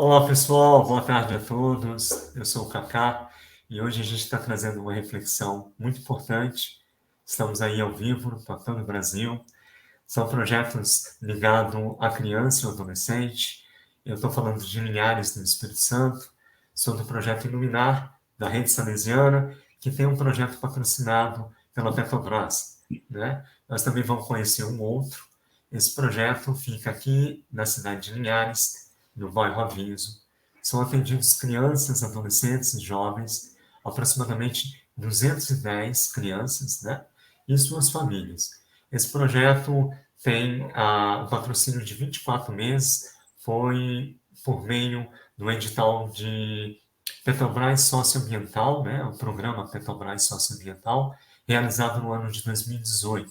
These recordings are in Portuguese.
Olá pessoal, boa tarde a todos. Eu sou o Kaká e hoje a gente está trazendo uma reflexão muito importante. Estamos aí ao vivo para todo o Brasil. São projetos ligados à criança e ao adolescente. Eu estou falando de Linhares no Espírito Santo. Sou do projeto Iluminar, da Rede Salesiana, que tem um projeto patrocinado pela Petrobras, né? Nós também vamos conhecer um outro. Esse projeto fica aqui na cidade de Linhares, no bairro Aviso. São atendidos crianças, adolescentes e jovens, aproximadamente 210 crianças, né? E suas famílias. Esse projeto tem o patrocínio de 24 meses, foi por meio do edital de Petrobras Socioambiental, né? O programa Petrobras Socioambiental, realizado no ano de 2018.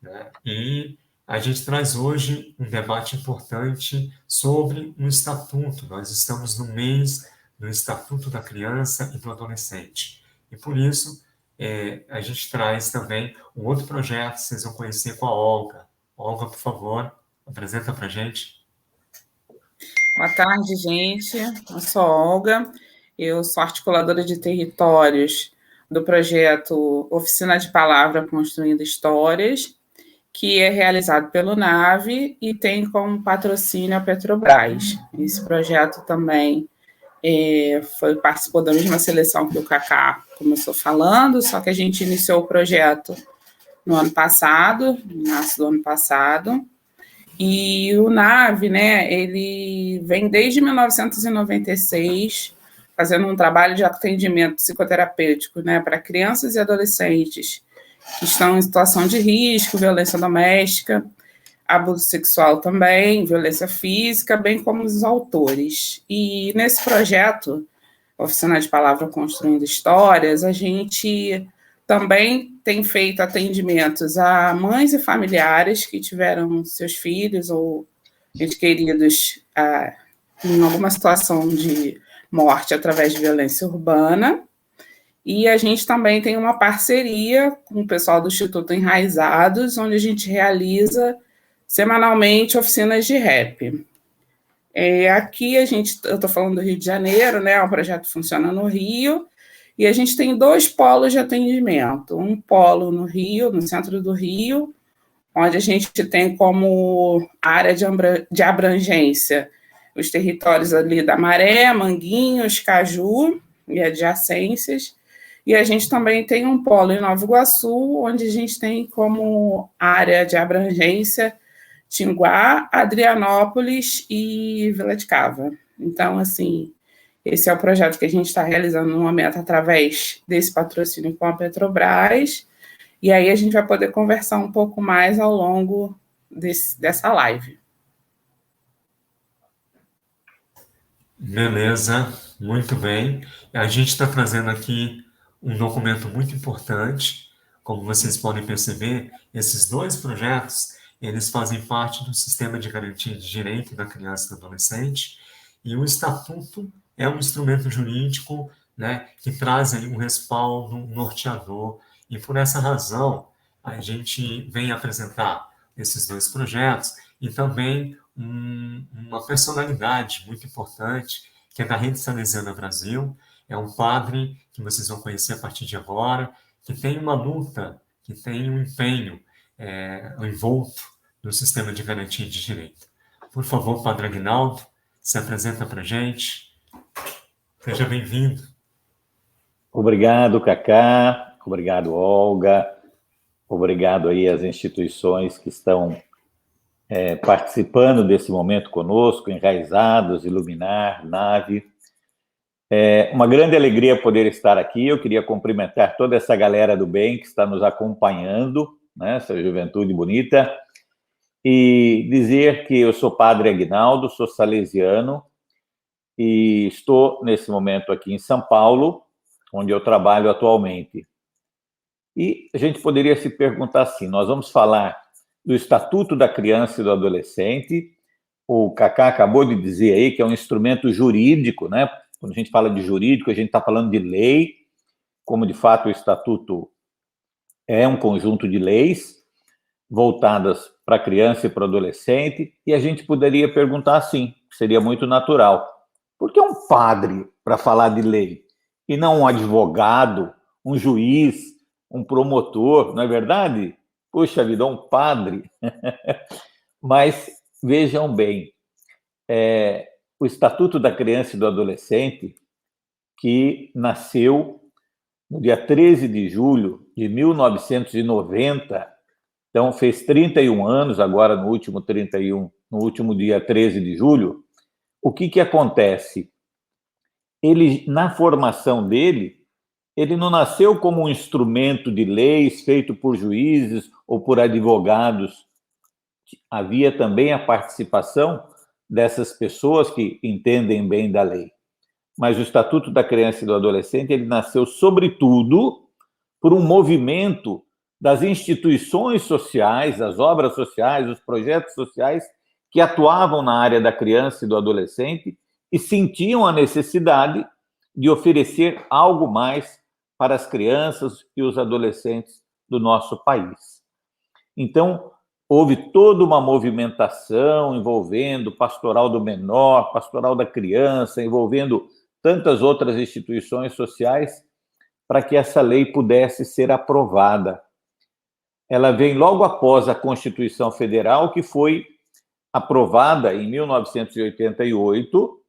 Né? E a gente traz hoje um debate importante sobre o estatuto. Nós estamos no mês do Estatuto da Criança e do Adolescente. E por isso, a gente traz também um outro projeto, vocês vão conhecer com a Olga. Olga, por favor, apresenta para a gente. Boa tarde, gente. Eu sou a Olga, eu sou articuladora de territórios do projeto Oficina de Palavra Construindo Histórias, que é realizado pelo NAVE e tem como patrocínio a Petrobras. Esse projeto também participou da mesma seleção que o Kaká começou falando, só que a gente iniciou o projeto no ano passado, em março do ano passado, e o NAVE, né, ele vem desde 1996 fazendo um trabalho de atendimento psicoterapêutico, né, para crianças e adolescentes que estão em situação de risco, violência doméstica, abuso sexual também, violência física, bem como os autores. E nesse projeto, Oficina de Palavra Construindo Histórias, a gente também tem feito atendimentos a mães e familiares que tiveram seus filhos ou entes queridos em alguma situação de morte através de violência urbana. E a gente também tem uma parceria com o pessoal do Instituto Enraizados, onde a gente realiza semanalmente oficinas de rap. Aqui eu estou falando do Rio de Janeiro, né? O projeto funciona no Rio, e a gente tem 2 polos de atendimento. Um polo no Rio, no centro do Rio, onde a gente tem como área de abrangência os territórios ali da Maré, Manguinhos, Caju e adjacências. E a gente também tem um polo em Nova Iguaçu, onde a gente tem como área de abrangência Tinguá, Adrianópolis e Vila de Cava. Então, assim, esse é o projeto que a gente está realizando no momento através desse patrocínio com a Petrobras. E aí a gente vai poder conversar um pouco mais ao longo dessa live. Beleza, muito bem. A gente está trazendo aqui um documento muito importante. Como vocês podem perceber, esses 2 projetos, eles fazem parte do Sistema de Garantia de Direito da Criança e do Adolescente, e o Estatuto é um instrumento jurídico, né, que traz aí um respaldo norteador, e por essa razão a gente vem apresentar esses 2 projetos e também uma personalidade muito importante, que é da Rede Salesiana Brasil. É um padre que vocês vão conhecer a partir de agora, que tem uma luta, que tem um empenho envolto no sistema de garantia de direito. Por favor, Padre Aguinaldo, se apresenta para a gente. Seja bem-vindo. Obrigado, Kaká. Obrigado, Olga. Obrigado aí às instituições que estão participando desse momento conosco, Enraizados, Iluminar, NAVE. É uma grande alegria poder estar aqui. Eu queria cumprimentar toda essa galera do bem que está nos acompanhando, né, essa juventude bonita, e dizer que eu sou Padre Aguinaldo, sou salesiano, e estou, nesse momento, aqui em São Paulo, onde eu trabalho atualmente. E a gente poderia se perguntar assim, nós vamos falar do Estatuto da Criança e do Adolescente. O Kaká acabou de dizer aí que é um instrumento jurídico, né? Quando a gente fala de jurídico, a gente está falando de lei, como de fato o Estatuto é um conjunto de leis voltadas para a criança e para o adolescente, e a gente poderia perguntar assim, seria muito natural, Por que um padre para falar de lei e não um advogado, um juiz, um promotor, não é verdade? Puxa vida, um padre. Mas vejam bem, o Estatuto da Criança e do Adolescente, que nasceu no dia 13 de julho de 1990, então fez 31 anos, agora no último dia 13 de julho. O que acontece? Ele, na formação dele, ele não nasceu como um instrumento de leis feito por juízes ou por advogados. Havia também a participação dessas pessoas que entendem bem da lei. Mas o Estatuto da Criança e do Adolescente, ele nasceu, sobretudo, por um movimento das instituições sociais, das obras sociais, dos projetos sociais que atuavam na área da criança e do adolescente e sentiam a necessidade de oferecer algo mais para as crianças e os adolescentes do nosso país. Então, houve toda uma movimentação envolvendo pastoral do menor, pastoral da criança, envolvendo tantas outras instituições sociais para que essa lei pudesse ser aprovada. Ela vem logo após a Constituição Federal, que foi aprovada em 1988,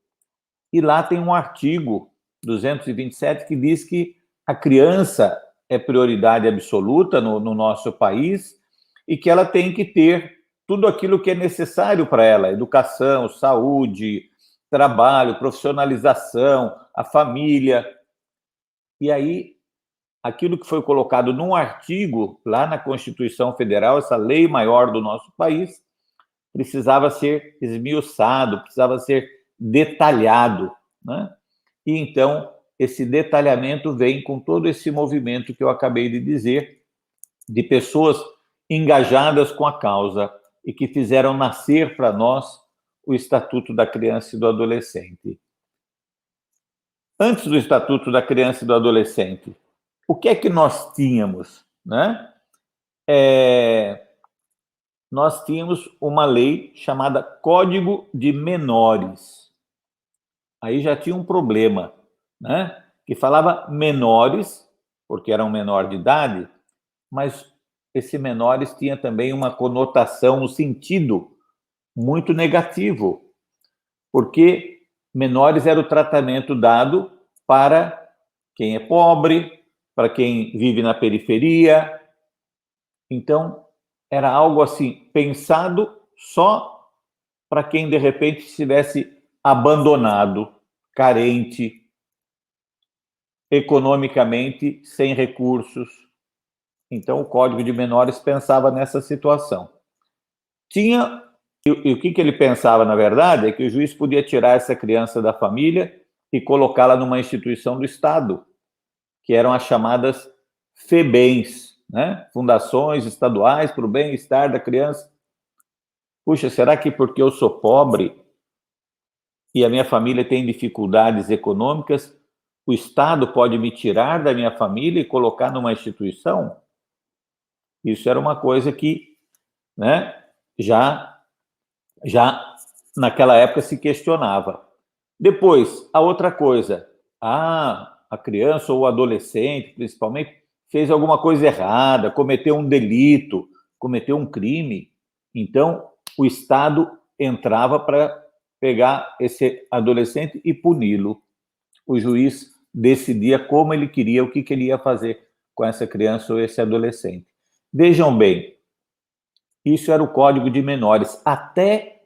e lá tem um artigo 227 que diz que a criança é prioridade absoluta no nosso país e que ela tem que ter tudo aquilo que é necessário para ela: educação, saúde, trabalho, profissionalização, a família. E aí, aquilo que foi colocado num artigo lá na Constituição Federal, essa lei maior do nosso país, precisava ser esmiuçado, precisava ser detalhado, né? E então, esse detalhamento vem com todo esse movimento que eu acabei de dizer, de pessoas engajadas com a causa e que fizeram nascer para nós o Estatuto da Criança e do Adolescente. Antes do Estatuto da Criança e do Adolescente, o que é que nós tínhamos, né? Nós tínhamos uma lei chamada Código de Menores. Aí já tinha um problema, né? Que falava menores, porque eram menor de idade, mas esse menores tinha também uma conotação, um sentido muito negativo, porque menores era o tratamento dado para quem é pobre, para quem vive na periferia. Então, era algo assim, pensado só para quem, de repente, estivesse abandonado, carente, economicamente sem recursos. Então, o Código de Menores pensava nessa situação. E o que ele pensava, na verdade, é que o juiz podia tirar essa criança da família e colocá-la numa instituição do Estado, que eram as chamadas FEBEMs, né? Fundações Estaduais para o Bem-Estar da Criança. Puxa, será que porque eu sou pobre e a minha família tem dificuldades econômicas, o Estado pode me tirar da minha família e colocar numa instituição? Isso era uma coisa que, né, já naquela época se questionava. Depois, a outra coisa, a criança ou o adolescente, principalmente, fez alguma coisa errada, cometeu um delito, cometeu um crime, então o Estado entrava para pegar esse adolescente e puni-lo. O juiz decidia como ele queria, o que ele ia fazer com essa criança ou esse adolescente. Vejam bem, isso era o Código de Menores até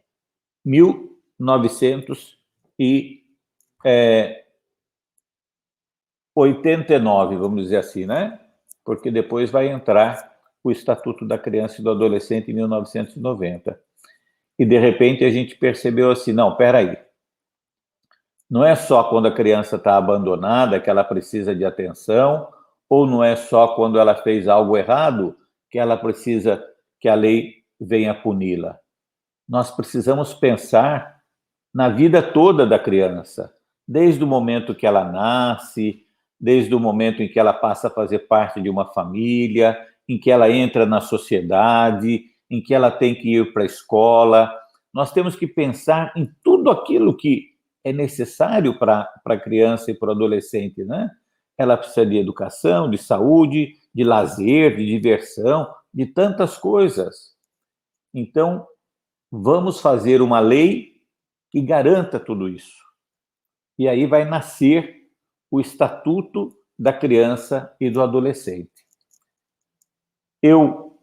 1989, vamos dizer assim, né? Porque depois vai entrar o Estatuto da Criança e do Adolescente em 1990. E, de repente, a gente percebeu assim, não, peraí, não é só quando a criança está abandonada que ela precisa de atenção, ou não é só quando ela fez algo errado que ela precisa que a lei venha puni-la. Nós precisamos pensar na vida toda da criança, desde o momento que ela nasce, desde o momento em que ela passa a fazer parte de uma família, em que ela entra na sociedade, em que ela tem que ir para a escola. Nós temos que pensar em tudo aquilo que é necessário para a criança e para o adolescente, né? Ela precisa de educação, de saúde, de lazer, de diversão, de tantas coisas. Então, vamos fazer uma lei que garanta tudo isso. E aí vai nascer o Estatuto da Criança e do Adolescente. Eu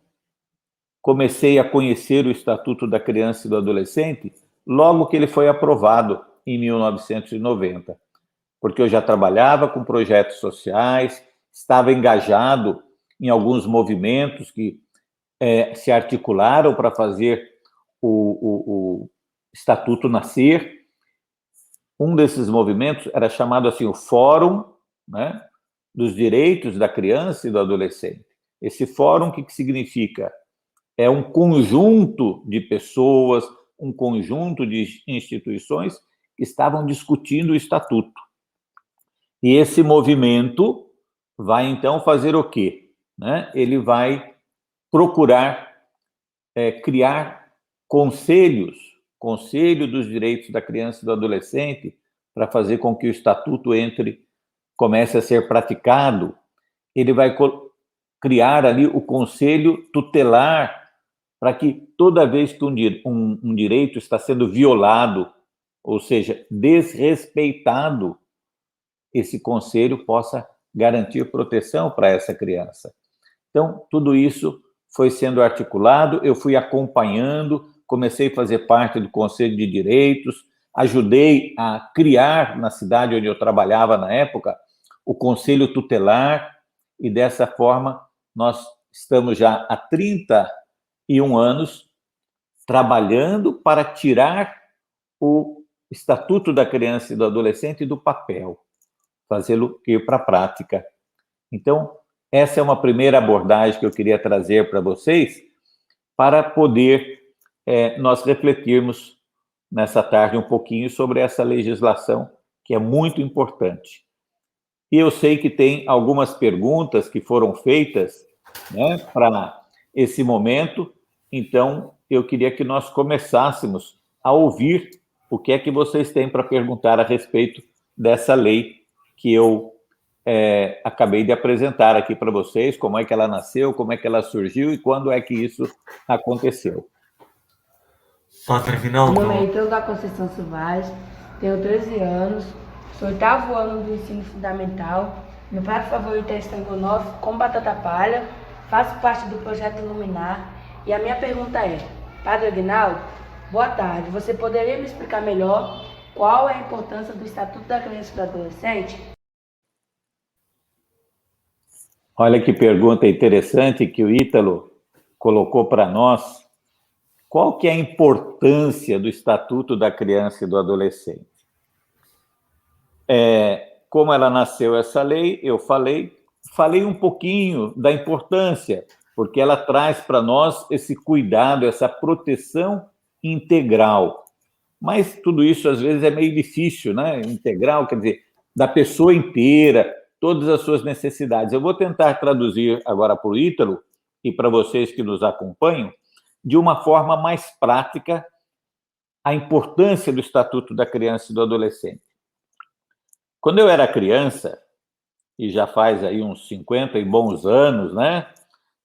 comecei a conhecer o Estatuto da Criança e do Adolescente logo que ele foi aprovado, em 1990, porque eu já trabalhava com projetos sociais, estava engajado em alguns movimentos que se articularam para fazer o Estatuto nascer. Um desses movimentos era chamado assim, o Fórum, né, dos Direitos da Criança e do Adolescente. Esse fórum, o que significa? É um conjunto de pessoas, um conjunto de instituições que estavam discutindo o Estatuto. E esse movimento vai, então, fazer o quê? Né? Ele vai procurar criar conselho dos direitos da criança e do adolescente, para fazer com que o Estatuto comece a ser praticado. Ele vai criar ali o conselho tutelar, para que toda vez que um direito está sendo violado, ou seja, desrespeitado, esse conselho possa garantir proteção para essa criança. Então, tudo isso foi sendo articulado, eu fui acompanhando, comecei a fazer parte do Conselho de Direitos, ajudei a criar, na cidade onde eu trabalhava na época, o Conselho Tutelar, e dessa forma nós estamos já há 31 anos trabalhando para tirar o Estatuto da Criança e do Adolescente do papel, fazê-lo ir para a prática. Então, essa é uma primeira abordagem que eu queria trazer para vocês, para poder nós refletirmos nessa tarde um pouquinho sobre essa legislação, que é muito importante. E eu sei que tem algumas perguntas que foram feitas, né, para esse momento, então eu queria que nós começássemos a ouvir o que é que vocês têm para perguntar a respeito dessa lei que eu acabei de apresentar aqui para vocês, como é que ela nasceu, como é que ela surgiu e quando é que isso aconteceu. Padre Aguinaldo. Meu nome é Ítalo da Conceição Soares, tenho 13 anos, sou 8º ano do ensino fundamental, meu prato favorito é estrogonofe com batata palha, faço parte do projeto Iluminar e a minha pergunta é, Padre Aguinaldo, boa tarde, você poderia me explicar melhor qual é a importância do Estatuto da Criança e do Adolescente? Olha que pergunta interessante que o Ítalo colocou para nós. Qual que é a importância do Estatuto da Criança e do Adolescente? Como ela nasceu essa lei, eu falei um pouquinho da importância, porque ela traz para nós esse cuidado, essa proteção integral. Mas tudo isso, às vezes, é meio difícil, né? Integral, quer dizer, da pessoa inteira, todas as suas necessidades. Eu vou tentar traduzir agora para o Ítalo e para vocês que nos acompanham, de uma forma mais prática, a importância do Estatuto da Criança e do Adolescente. Quando eu era criança, e já faz aí uns 50 e bons anos, né?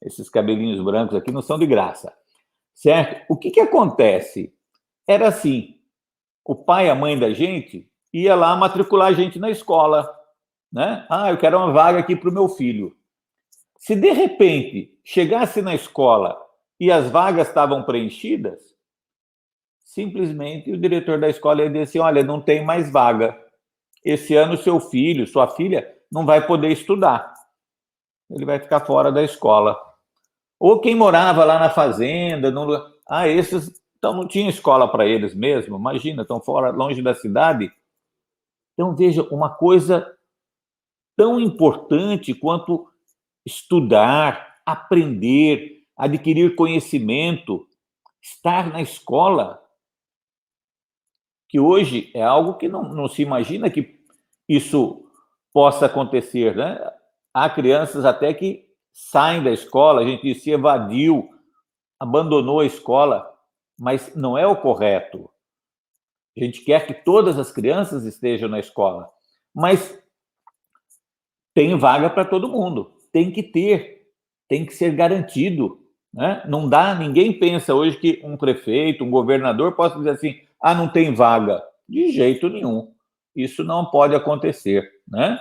Esses cabelinhos brancos aqui não são de graça, certo? O que acontece? Era assim, o pai e a mãe da gente ia lá matricular a gente na escola, né? Eu quero uma vaga aqui para o meu filho. Se, de repente, chegasse na escola e as vagas estavam preenchidas, simplesmente o diretor da escola ia dizer assim, olha, não tem mais vaga. Esse ano seu filho, sua filha, não vai poder estudar. Ele vai ficar fora da escola. Ou quem morava lá na fazenda, esses então não tinha escola para eles mesmo, imagina, estão fora, longe da cidade. Então, veja, uma coisa tão importante quanto estudar, aprender, adquirir conhecimento, estar na escola, que hoje é algo que não se imagina que isso possa acontecer, né? Há crianças até que saem da escola, a gente diz, se evadiu, abandonou a escola, mas não é o correto. A gente quer que todas as crianças estejam na escola, mas tem vaga para todo mundo, tem que ter, tem que ser garantido, né? Não dá, ninguém pensa hoje que um prefeito, um governador possa dizer assim, não tem vaga. De jeito nenhum. Isso não pode acontecer, né?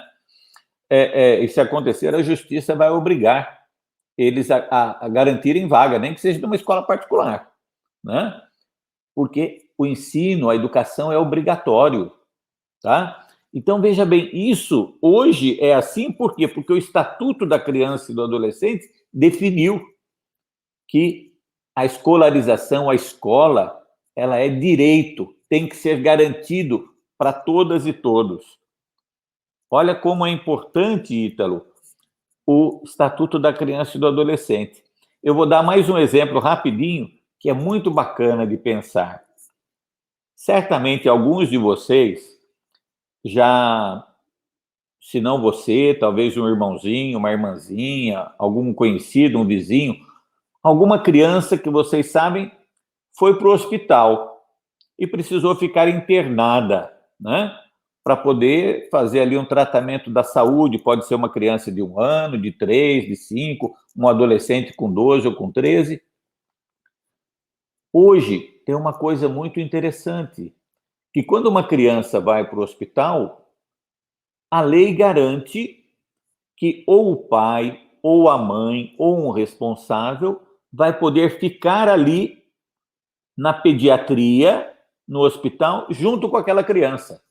E se acontecer, a justiça vai obrigar eles a garantirem vaga, nem que seja de uma escola particular, né? Porque o ensino, a educação é obrigatório, tá? Então, veja bem, isso hoje é assim por quê? Porque o Estatuto da Criança e do Adolescente definiu que a escolarização, a escola, ela é direito, tem que ser garantido para todas e todos. Olha como é importante, Ítalo, o Estatuto da Criança e do Adolescente. Eu vou dar mais um exemplo rapidinho, que é muito bacana de pensar. Certamente alguns de vocês já, se não você, talvez um irmãozinho, uma irmãzinha, algum conhecido, um vizinho, alguma criança que vocês sabem foi para o hospital e precisou ficar internada, né? Para poder fazer ali um tratamento da saúde. Pode ser uma criança de 1 ano, de 3, de 5, um adolescente com 12 ou com 13. Hoje tem uma coisa muito interessante, que quando uma criança vai para o hospital, a lei garante que ou o pai, ou a mãe, ou um responsável vai poder ficar ali na pediatria, no hospital, junto com aquela criança,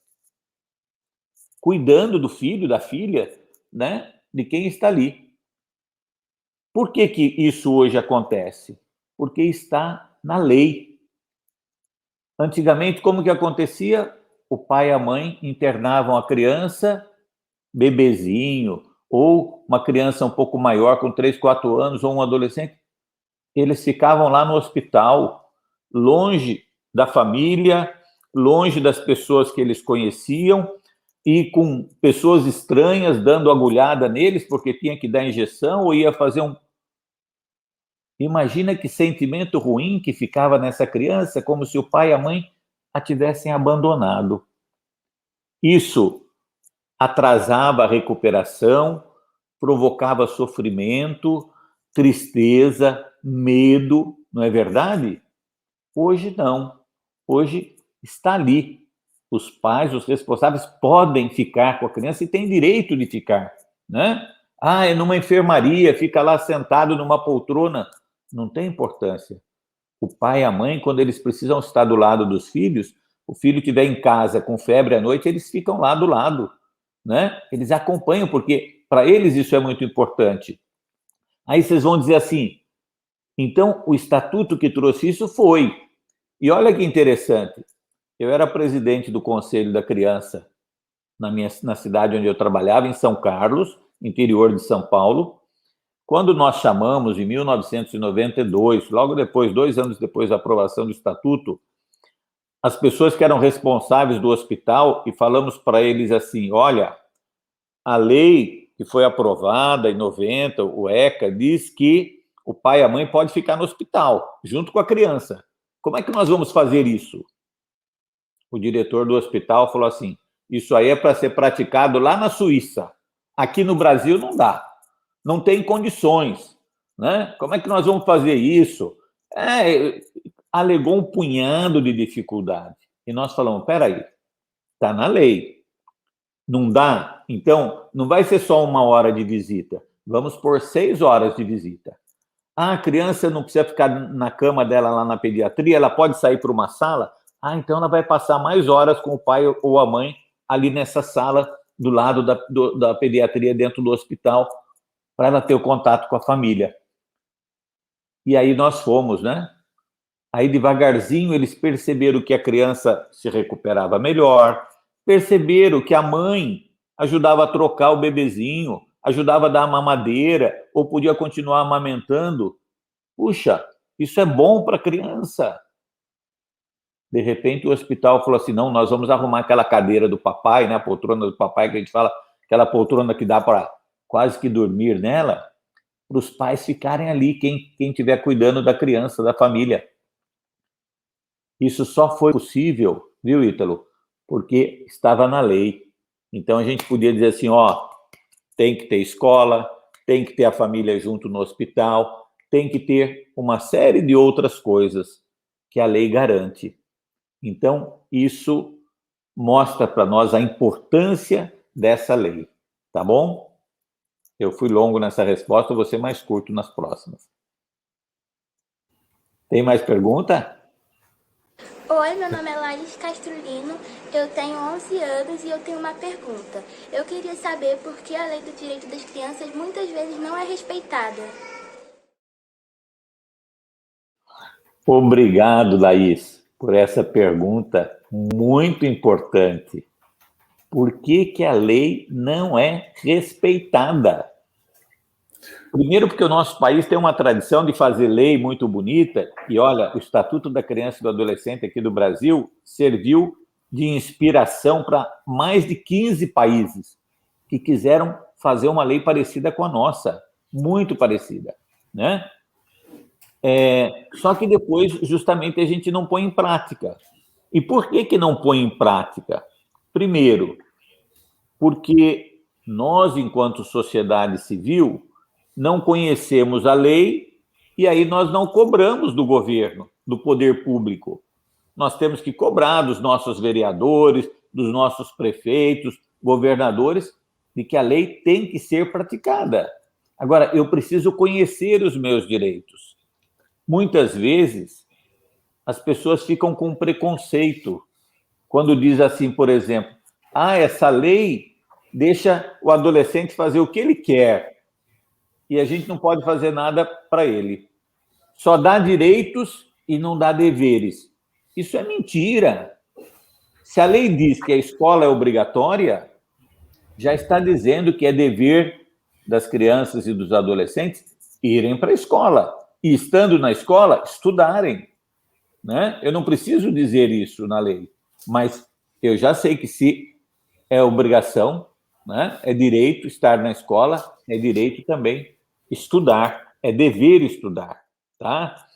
cuidando do filho, da filha, né, de quem está ali. Por que que isso hoje acontece? Porque está na lei. Antigamente, como que acontecia? O pai e a mãe internavam a criança, bebezinho, ou uma criança um pouco maior, com 3, 4 anos, ou um adolescente. Eles ficavam lá no hospital, longe da família, longe das pessoas que eles conheciam, e com pessoas estranhas dando agulhada neles, porque tinha que dar injeção, ou ia fazer um... Imagina que sentimento ruim que ficava nessa criança, como se o pai e a mãe a tivessem abandonado. Isso atrasava a recuperação, provocava sofrimento, tristeza, medo, não é verdade? Hoje não. Hoje está ali. Os pais, os responsáveis podem ficar com a criança e têm direito de ficar, né? É numa enfermaria, fica lá sentado numa poltrona. Não tem importância. O pai e a mãe, quando eles precisam estar do lado dos filhos, o filho estiver em casa com febre à noite, eles ficam lá do lado, né? Eles acompanham, porque para eles isso é muito importante. Aí vocês vão dizer assim, então o estatuto que trouxe isso foi. E olha que interessante, eu era presidente do Conselho da Criança na cidade onde eu trabalhava, em São Carlos, interior de São Paulo, quando nós chamamos, em 1992, logo depois, 2 anos depois da aprovação do estatuto, as pessoas que eram responsáveis do hospital, e falamos para eles assim, olha, a lei que foi aprovada em 90, o ECA, diz que o pai e a mãe podem ficar no hospital, junto com a criança. Como é que nós vamos fazer isso? O diretor do hospital falou assim, isso aí é para ser praticado lá na Suíça. Aqui no Brasil não dá. Não tem condições, né? Como é que nós vamos fazer isso? Alegou um punhado de dificuldade. E nós falamos, peraí, está na lei. Não dá? Então, não vai ser só 1 hora de visita. Vamos por 6 horas de visita. A criança não precisa ficar na cama dela lá na pediatria, ela pode sair para uma sala? Então ela vai passar mais horas com o pai ou a mãe ali nessa sala do lado da pediatria dentro do hospital, para ela ter o contato com a família. E aí nós fomos, né? Aí devagarzinho eles perceberam que a criança se recuperava melhor, perceberam que a mãe ajudava a trocar o bebezinho, ajudava a dar a mamadeira, ou podia continuar amamentando. Puxa, isso é bom para a criança. De repente o hospital falou assim, não, nós vamos arrumar aquela cadeira do papai, né, a poltrona do papai, que a gente fala, aquela poltrona que dá para quase que dormir nela, para os pais ficarem ali, quem estiver cuidando da criança, da família. Isso só foi possível viu, Ítalo? Porque estava na lei. Então, a gente podia dizer assim, ó, tem que ter escola, tem que ter a família junto no hospital, tem que ter uma série de outras coisas que a lei garante. Então, isso mostra para nós a importância dessa lei, tá bom? Eu fui longo nessa resposta, vou ser mais curto nas próximas. Tem mais pergunta? Oi, meu nome é Laís Castrolino, eu tenho 11 anos e eu tenho uma pergunta. Eu queria saber por que a lei do direito das crianças muitas vezes não é respeitada. Obrigado, Laís, por essa pergunta muito importante. Por que que a lei não é respeitada? Primeiro, porque o nosso país tem uma tradição de fazer lei muito bonita, e olha, o Estatuto da Criança e do Adolescente aqui do Brasil serviu de inspiração para mais de 15 países que quiseram fazer uma lei parecida com a nossa, muito parecida, né? Só que depois, justamente, a gente não põe em prática. E por que que não põe em prática? Primeiro, porque nós, enquanto sociedade civil, não conhecemos a lei e aí nós não cobramos do governo, do poder público. Nós temos que cobrar dos nossos vereadores, dos nossos prefeitos, governadores, de que a lei tem que ser praticada. Agora, eu preciso conhecer os meus direitos. Muitas vezes, as pessoas ficam com preconceito quando diz assim, por exemplo, essa lei deixa o adolescente fazer o que ele quer e a gente não pode fazer nada para ele. Só dá direitos e não dá deveres. Isso é mentira. Se a lei diz que a escola é obrigatória, já está dizendo que é dever das crianças e dos adolescentes irem para a escola. E, estando na escola, estudarem. Né? Eu não preciso dizer isso na lei, mas eu já sei que se é obrigação, né? É direito estar na escola, é direito também estudar, é dever estudar, tá?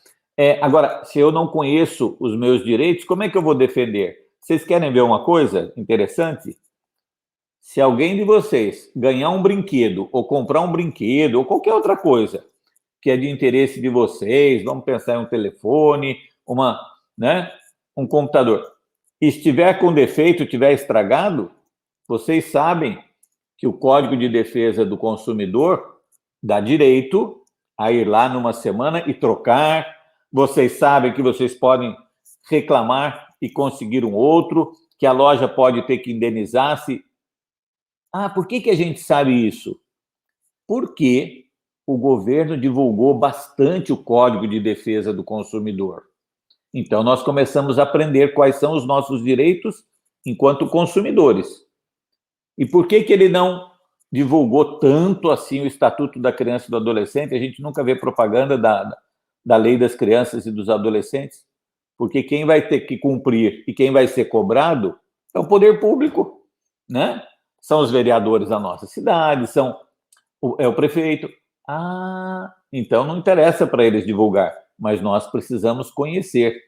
Agora, se eu não conheço os meus direitos, como é que eu vou defender? Vocês querem ver uma coisa interessante? Se alguém de vocês ganhar um brinquedo, ou comprar um brinquedo, ou qualquer outra coisa que é de interesse de vocês, vamos pensar em um telefone, um computador, e estiver com defeito, estiver estragado, vocês sabem que o Código de Defesa do Consumidor dá direito a ir lá numa semana e trocar. Vocês sabem que vocês podem reclamar e conseguir um outro, que a loja pode ter que indenizar-se. Por que que a gente sabe isso? Porque o governo divulgou bastante o Código de Defesa do Consumidor. Então, nós começamos a aprender quais são os nossos direitos enquanto consumidores. E por que que ele não divulgou tanto assim o Estatuto da Criança e do Adolescente? A gente nunca vê propaganda da Lei das Crianças e dos Adolescentes, porque quem vai ter que cumprir e quem vai ser cobrado é o poder público, né? São os vereadores da nossa cidade, é o prefeito. Então não interessa para eles divulgar, mas nós precisamos conhecer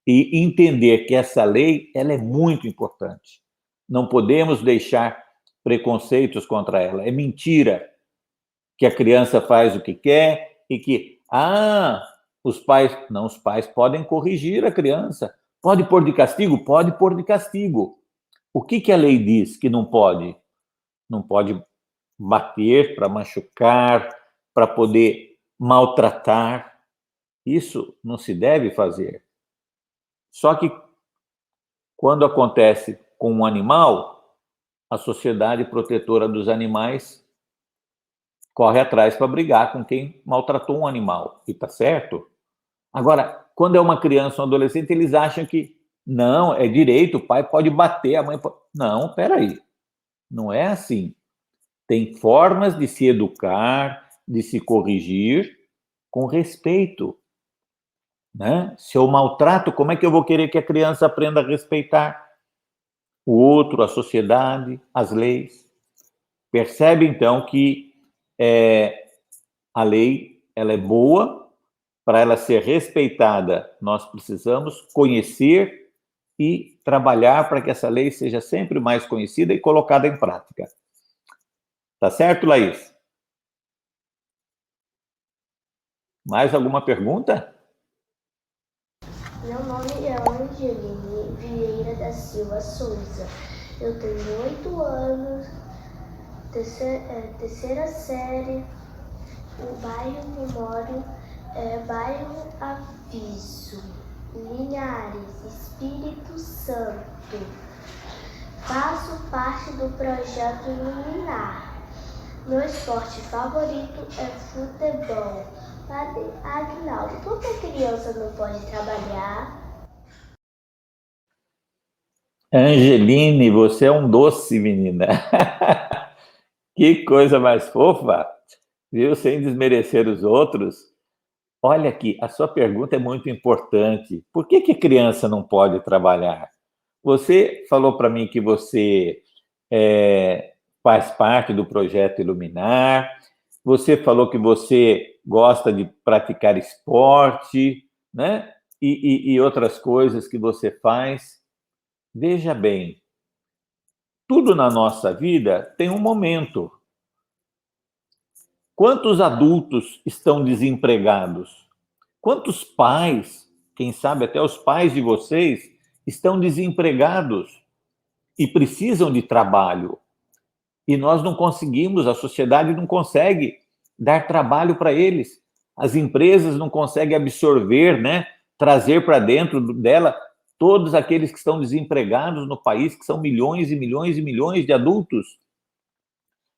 e entender que essa lei ela é muito importante. Não podemos deixar preconceitos contra ela. É mentira que a criança faz o que quer e que, os pais podem corrigir a criança. Pode pôr de castigo? Pode pôr de castigo. O que que a lei diz que não pode? Não pode bater para machucar, para poder maltratar. Isso não se deve fazer. Só que quando acontece com um animal, a Sociedade Protetora dos Animais corre atrás para brigar com quem maltratou um animal. E está certo? Agora, quando é uma criança ou um adolescente, eles acham que não, é direito, o pai pode bater, a mãe pode... Não, peraí. Não é assim. Tem formas de se educar, de se corrigir com respeito. Né? Se eu maltrato, como é que eu vou querer que a criança aprenda a respeitar o outro, a sociedade, as leis? Percebe, então, que a lei ela é boa. Para ela ser respeitada, nós precisamos conhecer e trabalhar para que essa lei seja sempre mais conhecida e colocada em prática. Tá certo, Laís? Mais alguma pergunta? Meu nome é Angeline Vieira da Silva Souza. Eu tenho 8 anos, terceira série. O bairro que moro é bairro Aviso, Linhares, Espírito Santo. Faço parte do projeto Iluminar. Meu esporte favorito é futebol. Padre Aguinaldo, por que a criança não pode trabalhar? Angeline, você é um doce, menina. Que coisa mais fofa, viu? Sem desmerecer os outros. Olha aqui, a sua pergunta é muito importante. Por que que criança não pode trabalhar? Você falou para mim que você faz parte do projeto Iluminar. Você falou que você gosta de praticar esporte, né? E outras coisas que você faz. Veja bem, tudo na nossa vida tem um momento. Quantos adultos estão desempregados? Quantos pais, quem sabe até os pais de vocês, estão desempregados e precisam de trabalho? E nós não conseguimos, a sociedade não consegue dar trabalho para eles. As empresas não conseguem absorver, né? Trazer para dentro dela todos aqueles que estão desempregados no país, que são milhões e milhões e milhões de adultos.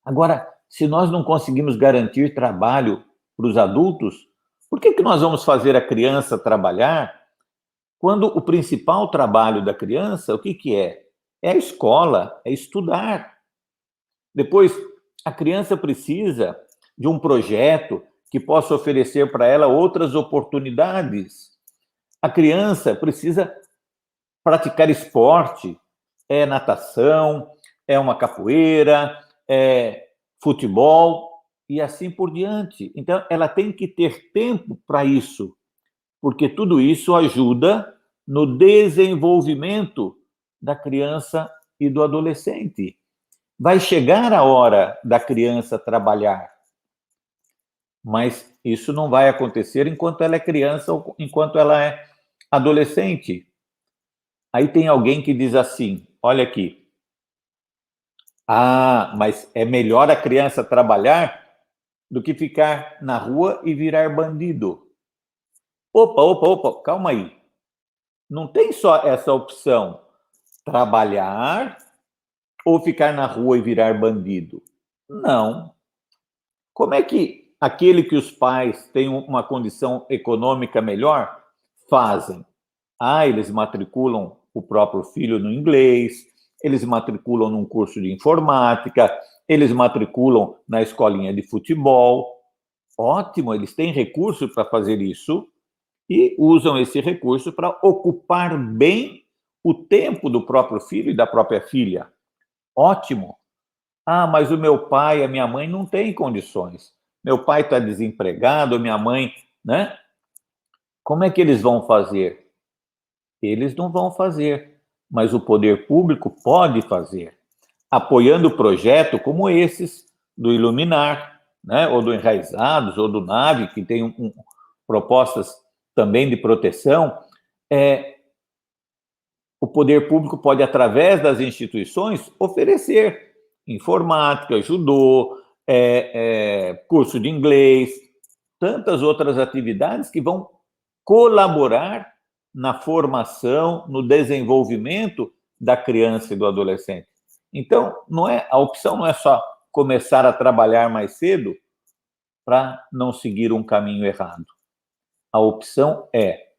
Agora, se nós não conseguimos garantir trabalho para os adultos, por que nós vamos fazer a criança trabalhar quando o principal trabalho da criança, o que é? É a escola, é estudar. Depois, a criança precisa de um projeto que possa oferecer para ela outras oportunidades. A criança precisa praticar esporte, é natação, é uma capoeira, é futebol e assim por diante. Então, ela tem que ter tempo para isso, porque tudo isso ajuda no desenvolvimento da criança e do adolescente. Vai chegar a hora da criança trabalhar, mas isso não vai acontecer enquanto ela é criança ou enquanto ela é adolescente. Aí tem alguém que diz assim, olha aqui, mas é melhor a criança trabalhar do que ficar na rua e virar bandido. Opa, calma aí. Não tem só essa opção, trabalhar ou ficar na rua e virar bandido. Não. Como é que aquele que os pais têm uma condição econômica melhor fazem? Eles matriculam o próprio filho no inglês, eles matriculam num curso de informática, eles matriculam na escolinha de futebol. Ótimo, eles têm recurso para fazer isso e usam esse recurso para ocupar bem o tempo do próprio filho e da própria filha. Ótimo. Mas o meu pai, a minha mãe não tem condições. Meu pai está desempregado, minha mãe, né? Como é que eles vão fazer? Eles não vão fazer, mas o poder público pode fazer, apoiando projetos como esses do Iluminar, né? Ou do Enraizados, ou do NAVE, que tem propostas também de proteção. O poder público pode, através das instituições, oferecer informática, judô, curso de inglês, tantas outras atividades que vão colaborar na formação, no desenvolvimento da criança e do adolescente. Então, a opção não é só começar a trabalhar mais cedo para não seguir um caminho errado. A opção é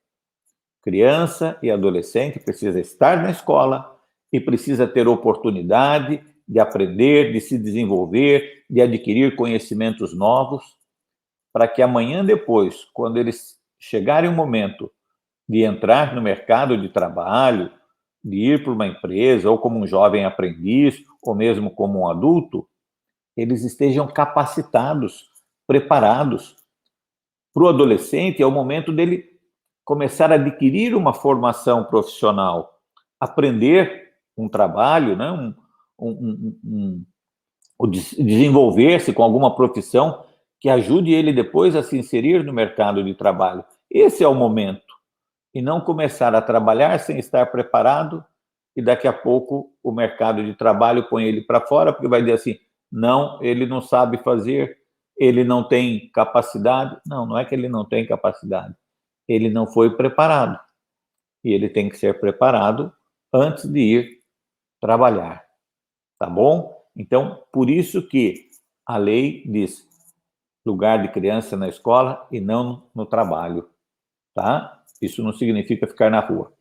criança e adolescente precisa estar na escola e precisa ter oportunidade de aprender, de se desenvolver, de adquirir conhecimentos novos, para que amanhã depois, quando eles chegarem o momento de entrar no mercado de trabalho, de ir para uma empresa, ou como um jovem aprendiz, ou mesmo como um adulto, eles estejam capacitados, preparados. Para o adolescente, é o momento dele começar a adquirir uma formação profissional, aprender um trabalho, né? Desenvolver-se com alguma profissão que ajude ele depois a se inserir no mercado de trabalho. Esse é o momento. E não começar a trabalhar sem estar preparado e daqui a pouco o mercado de trabalho põe ele para fora, porque vai dizer assim, não, ele não sabe fazer, ele não tem capacidade. Não, não é que ele não tem capacidade. Ele não foi preparado. E ele tem que ser preparado antes de ir trabalhar. Tá bom? Então, por isso que a lei diz lugar de criança na escola e não no trabalho, tá? Isso não significa ficar na rua.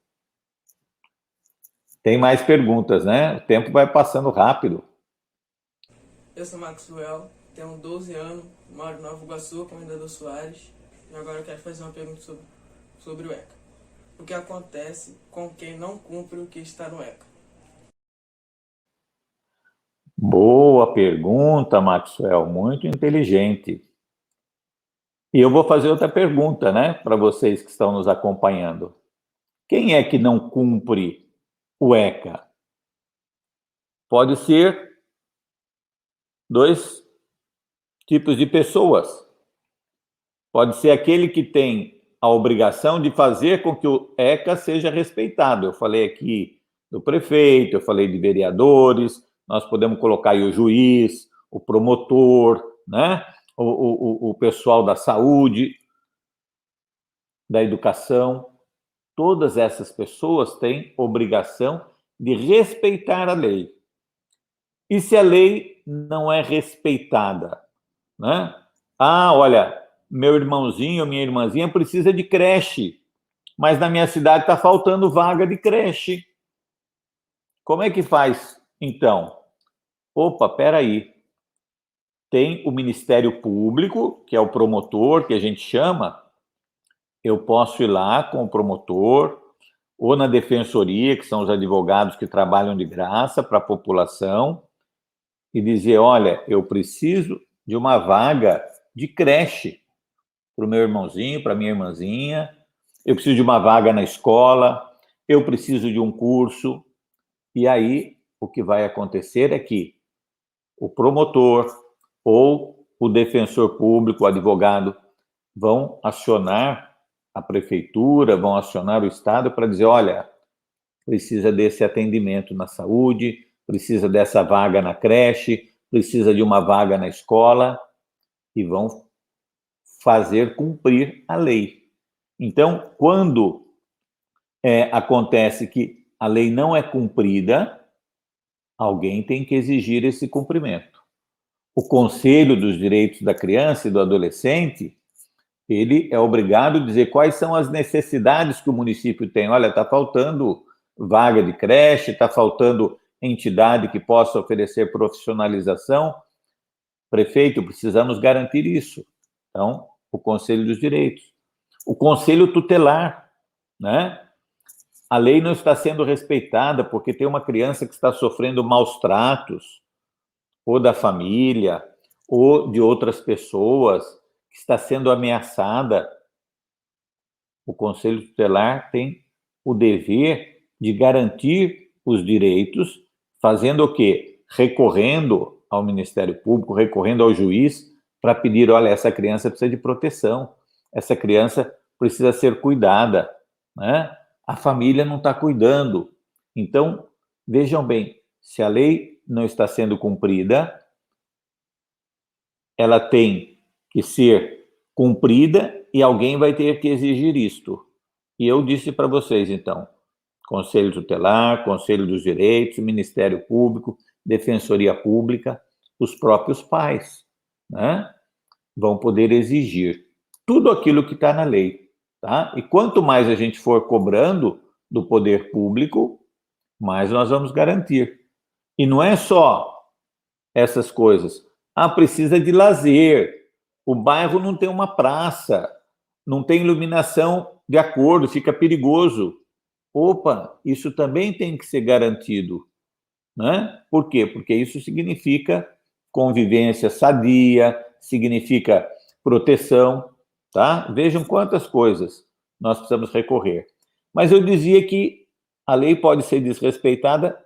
Tem mais perguntas, né? O tempo vai passando rápido. Eu sou Maxwell, tenho 12 anos, moro em Nova Iguaçu, Comendador Soares, e agora eu quero fazer uma pergunta sobre o ECA. O que acontece com quem não cumpre o que está no ECA? Boa pergunta, Maxwell, muito inteligente. E eu vou fazer outra pergunta, né, para vocês que estão nos acompanhando. Quem é que não cumpre o ECA? Pode ser 2 tipos de pessoas. Pode ser aquele que tem a obrigação de fazer com que o ECA seja respeitado. Eu falei aqui do prefeito, eu falei de vereadores, nós podemos colocar aí o juiz, o promotor, né? O pessoal da saúde, da educação. Todas essas pessoas têm obrigação de respeitar a lei. E se a lei não é respeitada, né? Ah, olha, meu irmãozinho, minha irmãzinha precisa de creche, mas na minha cidade está faltando vaga de creche. Como é que faz, então? Opa, peraí. Tem o Ministério Público, que é o promotor, que a gente chama. Eu posso ir lá com o promotor, ou na defensoria, que são os advogados que trabalham de graça para a população, e dizer, olha, eu preciso de uma vaga de creche para o meu irmãozinho, para a minha irmãzinha, eu preciso de uma vaga na escola, eu preciso de um curso. E aí, o que vai acontecer é que o promotor ou o defensor público, o advogado, vão acionar a prefeitura, vão acionar o Estado para dizer, olha, precisa desse atendimento na saúde, precisa dessa vaga na creche, precisa de uma vaga na escola, e vão fazer cumprir a lei. Então, quando acontece que a lei não é cumprida, alguém tem que exigir esse cumprimento. O Conselho dos Direitos da Criança e do Adolescente, ele é obrigado a dizer quais são as necessidades que o município tem. Olha, está faltando vaga de creche, está faltando entidade que possa oferecer profissionalização. Prefeito, precisamos garantir isso. Então, o Conselho dos Direitos. O Conselho Tutelar, né? A lei não está sendo respeitada porque tem uma criança que está sofrendo maus tratos, ou da família, ou de outras pessoas, que está sendo ameaçada. O Conselho Tutelar tem o dever de garantir os direitos, fazendo o quê? Recorrendo ao Ministério Público, recorrendo ao juiz, para pedir, olha, essa criança precisa de proteção, essa criança precisa ser cuidada, né? A família não está cuidando. Então, vejam bem, se a lei não está sendo cumprida, ela tem que ser cumprida e alguém vai ter que exigir isto. E eu disse para vocês, então, Conselho Tutelar, Conselho dos Direitos, Ministério Público, Defensoria Pública, os próprios pais, né? Vão poder exigir tudo aquilo que está na lei. Tá? E quanto mais a gente for cobrando do poder público, mais nós vamos garantir. E não é só essas coisas. Ah, precisa de lazer. O bairro não tem uma praça, não tem iluminação de acordo, fica perigoso. Opa, isso também tem que ser garantido. Né? Por quê? Porque isso significa convivência sadia, significa proteção. Tá? Vejam quantas coisas nós precisamos recorrer. Mas eu dizia que A lei pode ser desrespeitada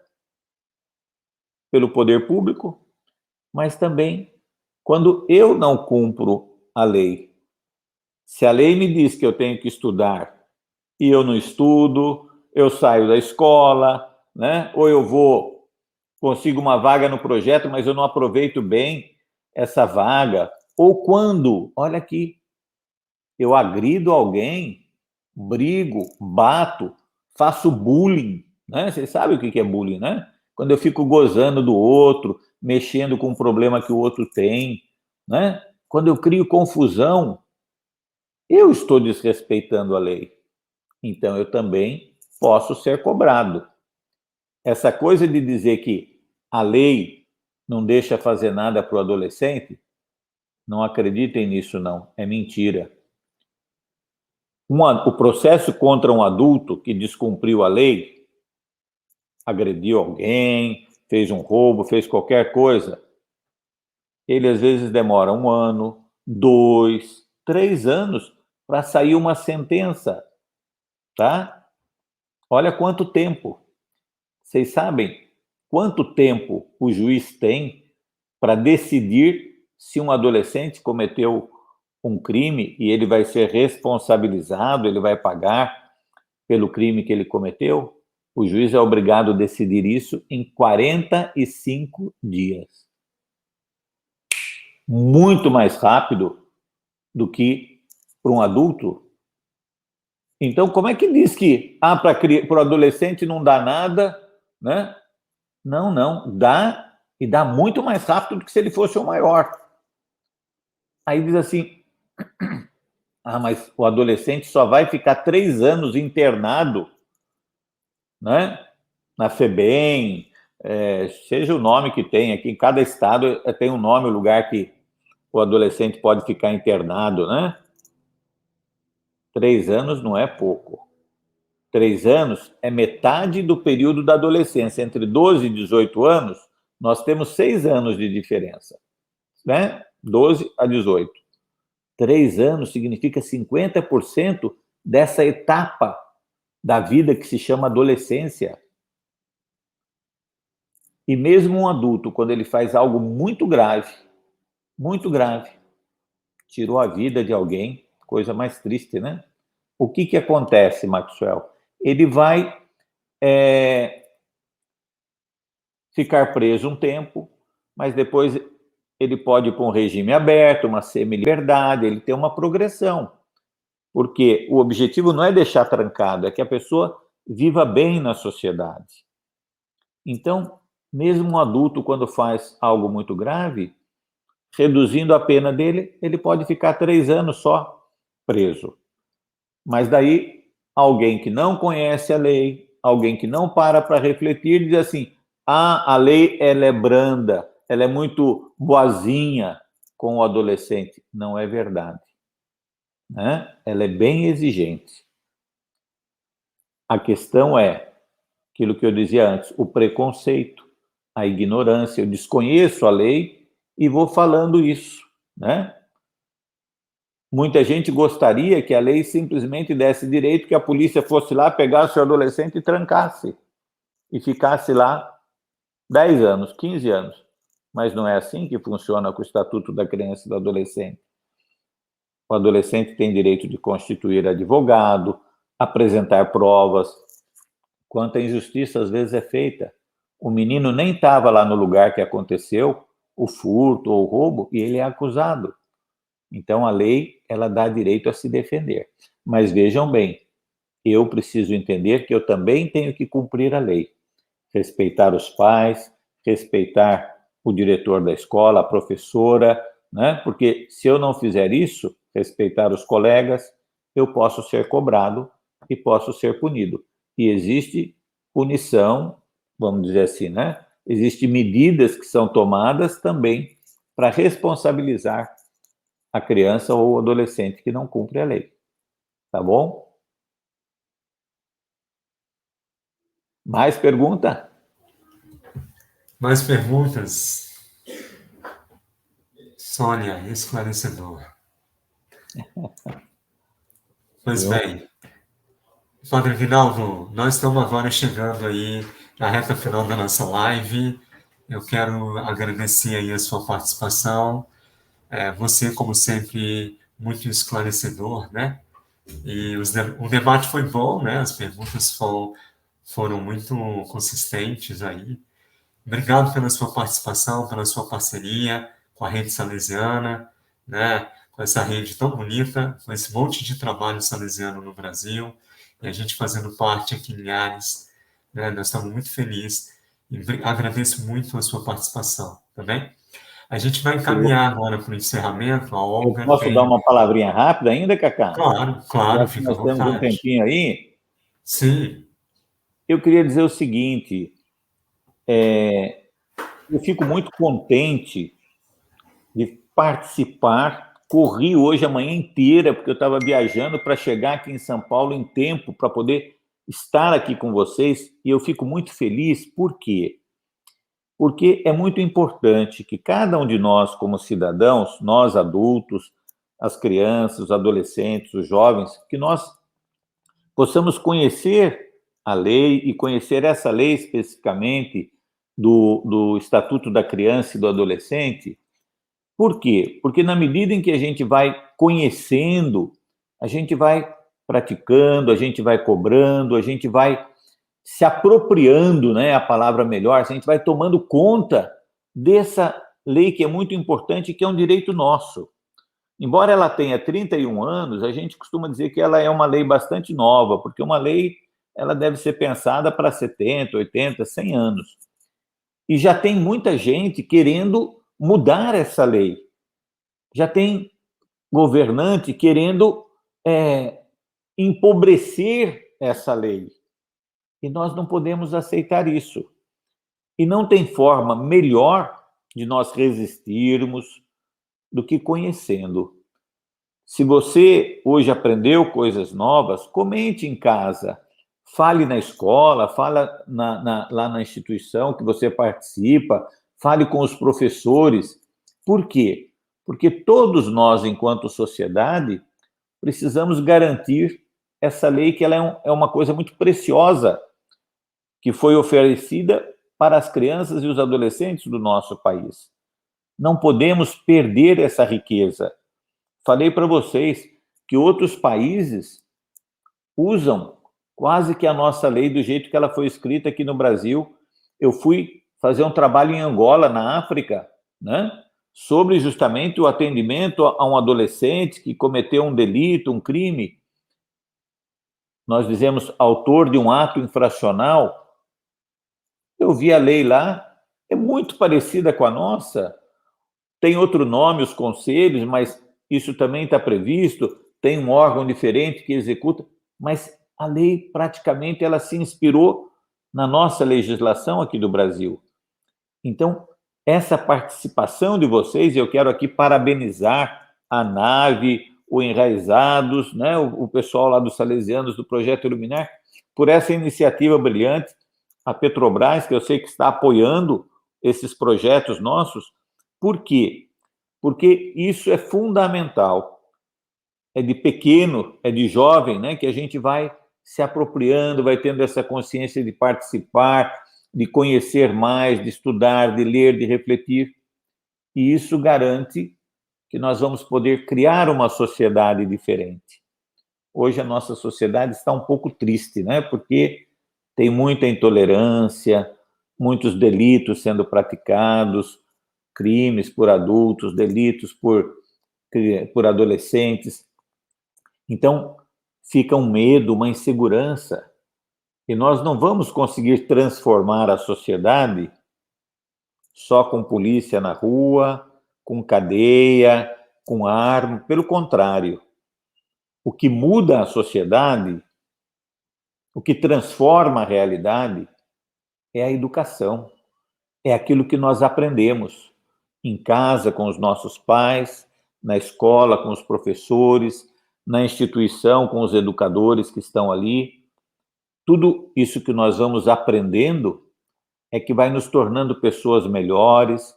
pelo poder público, mas também quando eu não cumpro a lei. Se a lei me diz que eu tenho que estudar e eu não estudo, eu saio da escola, né? Ou eu consigo uma vaga no projeto, mas eu não aproveito bem essa vaga. Ou quando, olha aqui, eu agrido alguém, brigo, bato, faço bullying, né? Vocês sabem o que é bullying, né? Quando eu fico gozando do outro, mexendo com um problema que o outro tem, né? Quando eu crio confusão, eu estou desrespeitando a lei. Então eu também posso ser cobrado. Essa coisa de dizer que a lei não deixa fazer nada para o adolescente, não acreditem nisso, não. É mentira. O processo contra um adulto que descumpriu a lei, agrediu alguém, fez um roubo, fez qualquer coisa, ele às vezes demora 1 ano, 2, 3 anos para sair uma sentença, tá? Olha quanto tempo. Vocês sabem quanto tempo o juiz tem para decidir se um adolescente cometeu um crime e ele vai ser responsabilizado, ele vai pagar pelo crime que ele cometeu? O juiz é obrigado a decidir isso em 45 dias. Muito mais rápido do que para um adulto. Então, como é que diz que para o adolescente não dá nada, né? Não, dá, e dá muito mais rápido do que se ele fosse o maior. Aí diz assim, mas o adolescente só vai ficar 3 anos internado, né? Na FEBEM, seja o nome que tem, aqui em cada estado tem um nome, o lugar que o adolescente pode ficar internado, né? 3 anos não é pouco. 3 anos é metade do período da adolescência. Entre 12 e 18 anos, nós temos 6 anos de diferença, né? 12 a 18. 3 anos significa 50% dessa etapa da vida que se chama adolescência. E mesmo um adulto, quando ele faz algo muito grave, tirou a vida de alguém, coisa mais triste, né? O que acontece, Maxwell? Ele vai ficar preso um tempo, mas depois ele pode ir para um regime aberto, uma semi-liberdade, ele tem uma progressão. Porque o objetivo não é deixar trancado, é que a pessoa viva bem na sociedade. Então, mesmo um adulto, quando faz algo muito grave, reduzindo a pena dele, ele pode ficar 3 anos só preso. Mas daí, alguém que não conhece a lei, alguém que não para refletir, diz assim, a lei ela é branda, ela é muito boazinha com o adolescente. Não é verdade, né? Ela é bem exigente. A questão é aquilo que eu dizia antes, o preconceito, a ignorância. Eu desconheço a lei e vou falando isso, né? Muita gente gostaria que a lei simplesmente desse direito que a polícia fosse lá, pegasse o adolescente e trancasse. E ficasse lá 10 anos, 15 anos. Mas não é assim que funciona com o Estatuto da Criança e do Adolescente. O adolescente tem direito de constituir advogado, apresentar provas. Quanta injustiça às vezes é feita. O menino nem estava lá no lugar que aconteceu o furto ou o roubo e ele é acusado. Então a lei, ela dá direito a se defender. Mas vejam bem, eu preciso entender que eu também tenho que cumprir a lei. Respeitar os pais, respeitar o diretor da escola, a professora, né? Porque se eu não fizer isso, respeitar os colegas, eu posso ser cobrado e posso ser punido. E existe punição, vamos dizer assim, né? Existem medidas que são tomadas também para responsabilizar a criança ou o adolescente que não cumpre a lei. Tá bom? Mais pergunta? Mais perguntas? Sônia, esclarecedor. Pois bem, Padre Vinaldo, nós estamos agora chegando aí na reta final da nossa live. Eu quero agradecer aí a sua participação. Você, como sempre, muito esclarecedor, né? E o debate foi bom, né? As perguntas foram muito consistentes aí. Obrigado pela sua participação, pela sua parceria com a Rede Salesiana, né? Com essa rede tão bonita, com esse monte de trabalho salesiano no Brasil, e a gente fazendo parte aqui em Linhares, né? Nós estamos muito felizes e agradeço muito a sua participação, tá bem? A gente vai encaminhar agora para o encerramento. A Eu Olga posso dar tem... uma palavrinha rápida ainda, Cacá? Claro, claro, Já que fica à nós temos um vontade. tempinho aí, Sim, eu queria dizer o seguinte: eu fico muito contente de participar. Corri hoje a manhã inteira, porque eu estava viajando para chegar aqui em São Paulo em tempo para poder estar aqui com vocês, e eu fico muito feliz. Por quê? Porque é muito importante que cada um de nós, como cidadãos, nós adultos, as crianças, os adolescentes, os jovens, que nós possamos conhecer a lei e conhecer essa lei especificamente do Estatuto da Criança e do Adolescente. Por quê? Porque na medida em que a gente vai conhecendo, a gente vai praticando, a gente vai cobrando, a gente vai se apropriando, né, a palavra melhor, a gente vai tomando conta dessa lei que é muito importante, que é um direito nosso. Embora ela tenha 31 anos, a gente costuma dizer que ela é uma lei bastante nova, porque uma lei ela deve ser pensada para 70, 80, 100 anos. E já tem muita gente querendo mudar essa lei. Já tem governante querendo empobrecer essa lei. E nós não podemos aceitar isso. E não tem forma melhor de nós resistirmos do que conhecendo. Se você hoje aprendeu coisas novas, comente em casa, fale na escola, fale lá na instituição que você participa, fale com os professores. Por quê? Porque todos nós, enquanto sociedade, precisamos garantir essa lei, que ela é uma coisa muito preciosa, que foi oferecida para as crianças e os adolescentes do nosso país. Não podemos perder essa riqueza. Falei para vocês que outros países usam quase que a nossa lei do jeito que ela foi escrita aqui no Brasil. Eu fui fazer um trabalho em Angola, na África, né, sobre justamente o atendimento a um adolescente que cometeu um delito, um crime. Nós dizemos autor de um ato infracional. Eu vi a lei lá, é muito parecida com a nossa. Tem outro nome, os conselhos, mas isso também está previsto. Tem um órgão diferente que executa, mas a lei praticamente ela se inspirou na nossa legislação aqui do Brasil. Então, essa participação de vocês, eu quero aqui parabenizar a Nave, o Enraizados, né, o pessoal lá dos Salesianos do Projeto Iluminar, por essa iniciativa brilhante, a Petrobras, que eu sei que está apoiando esses projetos nossos. Por quê? Porque isso é fundamental. É de pequeno, é de jovem, né, que a gente vai se apropriando, vai tendo essa consciência de participar, de conhecer mais, de estudar, de ler, de refletir. E isso garante que nós vamos poder criar uma sociedade diferente. Hoje a nossa sociedade está um pouco triste, né, porque tem muita intolerância, muitos delitos sendo praticados, crimes por adultos, delitos por adolescentes. Então, fica um medo, uma insegurança, e nós não vamos conseguir transformar a sociedade só com polícia na rua, com cadeia, com arma. Pelo contrário, o que muda a sociedade, o que transforma a realidade, é a educação, é aquilo que nós aprendemos em casa com os nossos pais, na escola com os professores, na instituição com os educadores que estão ali. Tudo isso que nós vamos aprendendo é que vai nos tornando pessoas melhores,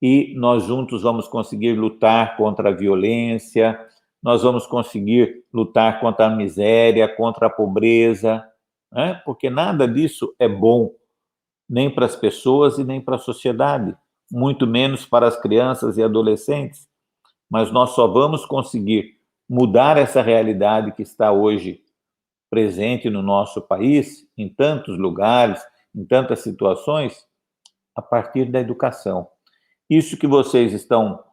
e nós juntos vamos conseguir lutar contra a violência, nós vamos conseguir lutar contra a miséria, contra a pobreza, né? Porque nada disso é bom, nem para as pessoas e nem para a sociedade, muito menos para as crianças e adolescentes. Mas nós só vamos conseguir mudar essa realidade que está hoje presente no nosso país, em tantos lugares, em tantas situações, a partir da educação. Isso que vocês estão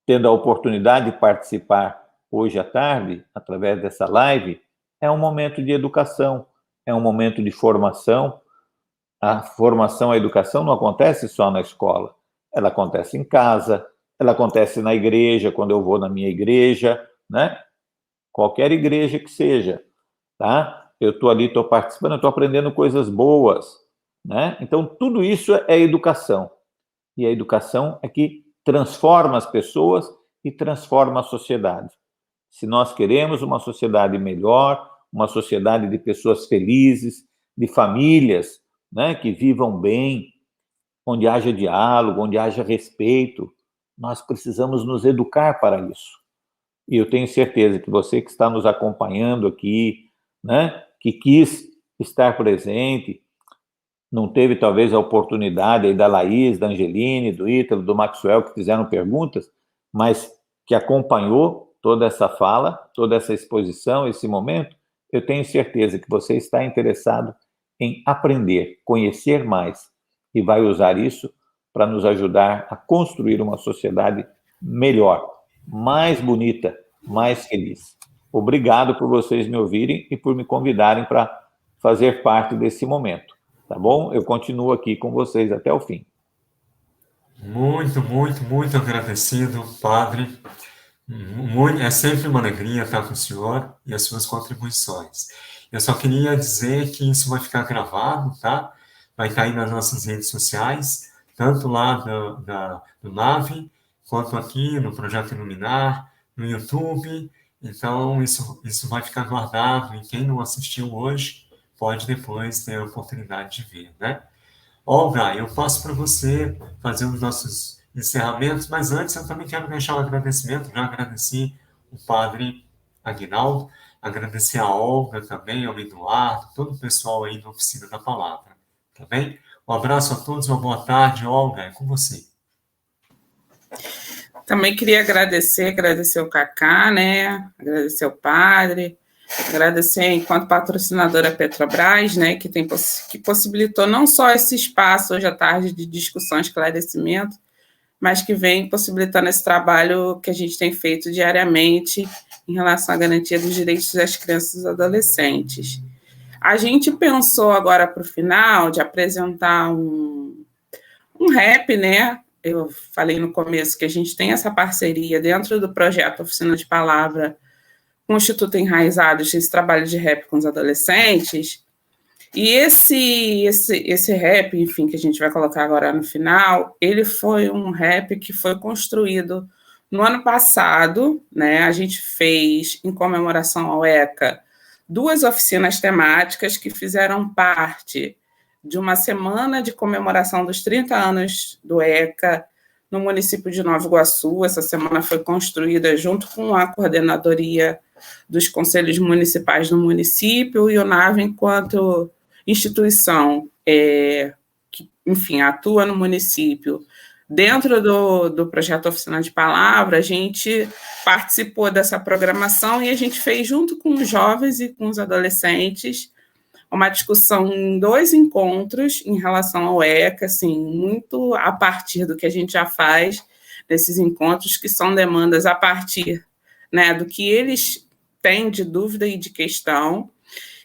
tendo a oportunidade de participar hoje à tarde, através dessa live, é um momento de educação, é um momento de formação. A formação, a educação não acontece só na escola, ela acontece em casa, ela acontece na igreja, quando eu vou na minha igreja, né? Qualquer igreja que seja, tá? Eu estou ali, estou participando, estou aprendendo coisas boas, né? Então, tudo isso é educação. E a educação é que transforma as pessoas e transforma a sociedade. Se nós queremos uma sociedade melhor, uma sociedade de pessoas felizes, de famílias, né, que vivam bem, onde haja diálogo, onde haja respeito, nós precisamos nos educar para isso. E eu tenho certeza que você que está nos acompanhando aqui, né, que quis estar presente, não teve talvez a oportunidade aí da Laís, da Angeline, do Ítalo, do Maxwell, que fizeram perguntas, mas que acompanhou toda essa fala, toda essa exposição, esse momento, eu tenho certeza que você está interessado em aprender, conhecer mais, e vai usar isso para nos ajudar a construir uma sociedade melhor, mais bonita, mais feliz. Obrigado por vocês me ouvirem e por me convidarem para fazer parte desse momento, tá bom? Eu continuo aqui com vocês até o fim. Muito, muito, muito agradecido, padre. É sempre uma alegria estar com o senhor e as suas contribuições. Eu só queria dizer que isso vai ficar gravado, tá? Vai estar aí nas nossas redes sociais, tanto lá do NAVE, quanto aqui no Projeto Iluminar, no YouTube. Então, isso vai ficar guardado, e quem não assistiu hoje pode depois ter a oportunidade de ver, né? Olga, eu passo para você fazer os nossos encerramentos, mas antes eu também quero deixar um agradecimento. Já agradeci o padre Aguinaldo, agradecer a Olga também, ao Eduardo, todo o pessoal aí da Oficina da Palavra, tá bem? Um abraço a todos, uma boa tarde. Olga, é com você. Também queria agradecer o Cacá, né? Agradecer o padre, agradecer enquanto patrocinadora Petrobras, né? Que possibilitou não só esse espaço hoje à tarde de discussão e esclarecimento, mas que vem possibilitando esse trabalho que a gente tem feito diariamente em relação à garantia dos direitos das crianças e adolescentes. A gente pensou agora para o final de apresentar um rap, né? Eu falei no começo que a gente tem essa parceria dentro do projeto Oficina de Palavra com o Instituto Enraizados, esse trabalho de rap com os adolescentes. E esse rap, enfim, que a gente vai colocar agora no final, ele foi um rap que foi construído no ano passado, né? A gente fez, em comemoração ao ECA, 2 oficinas temáticas que fizeram parte de uma semana de comemoração dos 30 anos do ECA no município de Nova Iguaçu. Essa semana foi construída junto com a coordenadoria dos conselhos municipais do município e o NAVE enquanto instituição que, enfim, atua no município. Dentro do projeto Oficina de Palavra, a gente participou dessa programação e a gente fez, junto com os jovens e com os adolescentes, uma discussão em 2 encontros em relação ao ECA, assim, muito a partir do que a gente já faz nesses encontros, que são demandas a partir, né, do que eles têm de dúvida e de questão.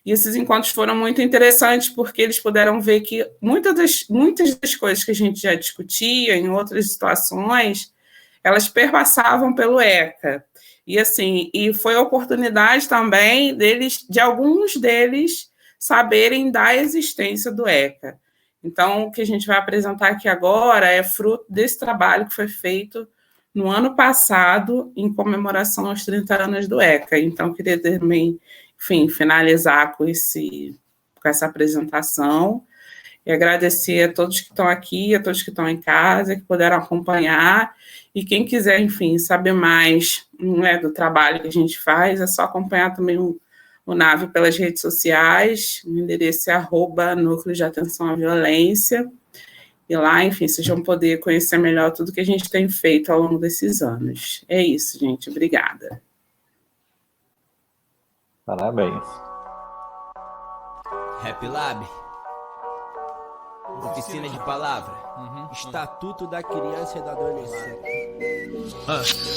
E esses encontros foram muito interessantes porque eles puderam ver que muitas das coisas que a gente já discutia em outras situações, elas perpassavam pelo ECA. E, assim, foi a oportunidade também de alguns deles saberem da existência do ECA. Então, o que a gente vai apresentar aqui agora é fruto desse trabalho que foi feito no ano passado, em comemoração aos 30 anos do ECA. Então, queria também, enfim, finalizar com essa apresentação E agradecer a todos que estão aqui, a todos que estão em casa, que puderam acompanhar. E quem quiser, enfim, saber mais, né, do trabalho que a gente faz, é só acompanhar também o NAVE pelas redes sociais. O endereço é @Núcleo de Atenção à Violência. E lá, enfim, vocês vão poder conhecer melhor tudo que a gente tem feito ao longo desses anos. É isso, gente. Obrigada. Parabéns. Rap Lab. Oficina de palavra. Estatuto da criança e do adolescente.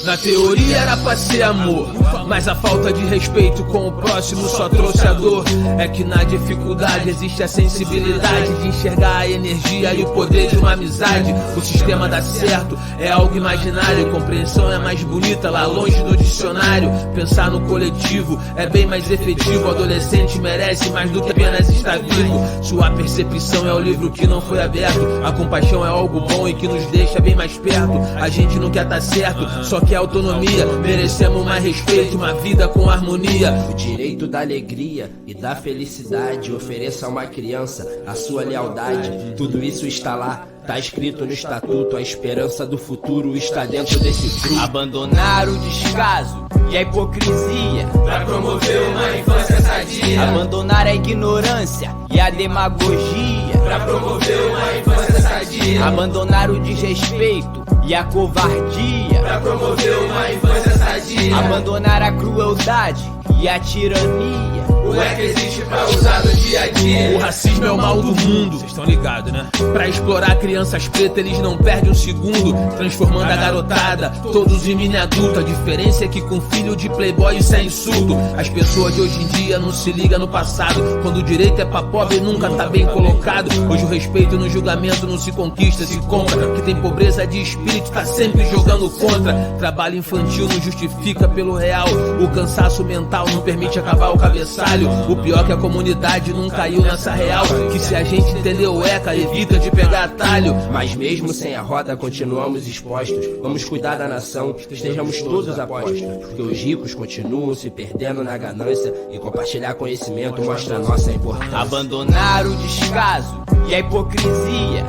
Na teoria era pra ser amor, mas a falta de respeito com o próximo só trouxe a dor. É que na dificuldade existe a sensibilidade de enxergar a energia e o poder de uma amizade. O sistema dá certo, é algo imaginário. Compreensão é mais bonita lá longe do dicionário. Pensar no coletivo é bem mais efetivo. O adolescente merece mais do que apenas estar vivo. Sua percepção é o livro que não foi aberto. A compaixão é algo bom e que nos deixa bem mais perto. A gente não quer tá certo, só quer autonomia. Merecemos mais respeito, uma vida com harmonia. O direito da alegria e da felicidade. Ofereça a uma criança a sua lealdade. Tudo isso está lá, tá escrito no estatuto. A esperança do futuro está dentro desse fruto. Abandonar o descaso e a hipocrisia Pra promover uma infância sadia. Abandonar a ignorância e a demagogia Pra promover uma infância sadia. Abandonar o desrespeito e a covardia Pra promover uma infância sadia. Abandonar a crueldade e a tirania. O ECA existe pra usar no dia a dia. O racismo é o mal do mundo, vocês estão ligados, né? Pra explorar crianças pretas eles não perdem um segundo, transformando a garotada todos em mini adulto. A diferença é que com filho de playboy isso é insulto. As pessoas de hoje em dia não se ligam no passado. Quando o direito é pra pobre nunca tá bem colocado. Hoje o respeito no julgamento não se conquista, se compra. Que tem pobreza de espírito, tá sempre jogando contra. Trabalho infantil não justifica pelo real. O cansaço mental não permite acabar o cabeçalho. O pior é que a comunidade não caiu nessa real. Que se a gente entender o ECA, evita de pegar atalho. Mas mesmo sem a roda continuamos expostos. Vamos cuidar da nação, estejamos todos apostos. Porque os ricos continuam se perdendo na ganância. E compartilhar conhecimento mostra a nossa importância. Abandonar o descaso e a hipocrisia.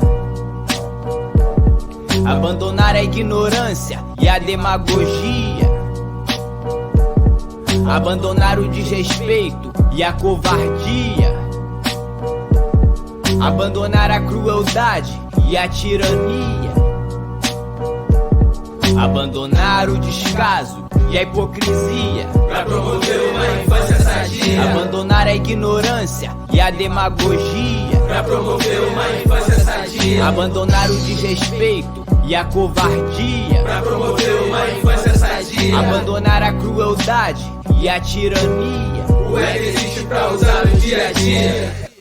Abandonar a ignorância e a demagogia. Abandonar o desrespeito e a covardia. Abandonar a crueldade e a tirania. Abandonar o descaso e a hipocrisia Pra promover uma infância sadia. Abandonar a ignorância e a demagogia. Pra promover uma infância sadia. Abandonar o desrespeito e a covardia. Pra promover uma infância sadia. Abandonar a crueldade e a tirania. O ECA existe pra usar no dia a dia.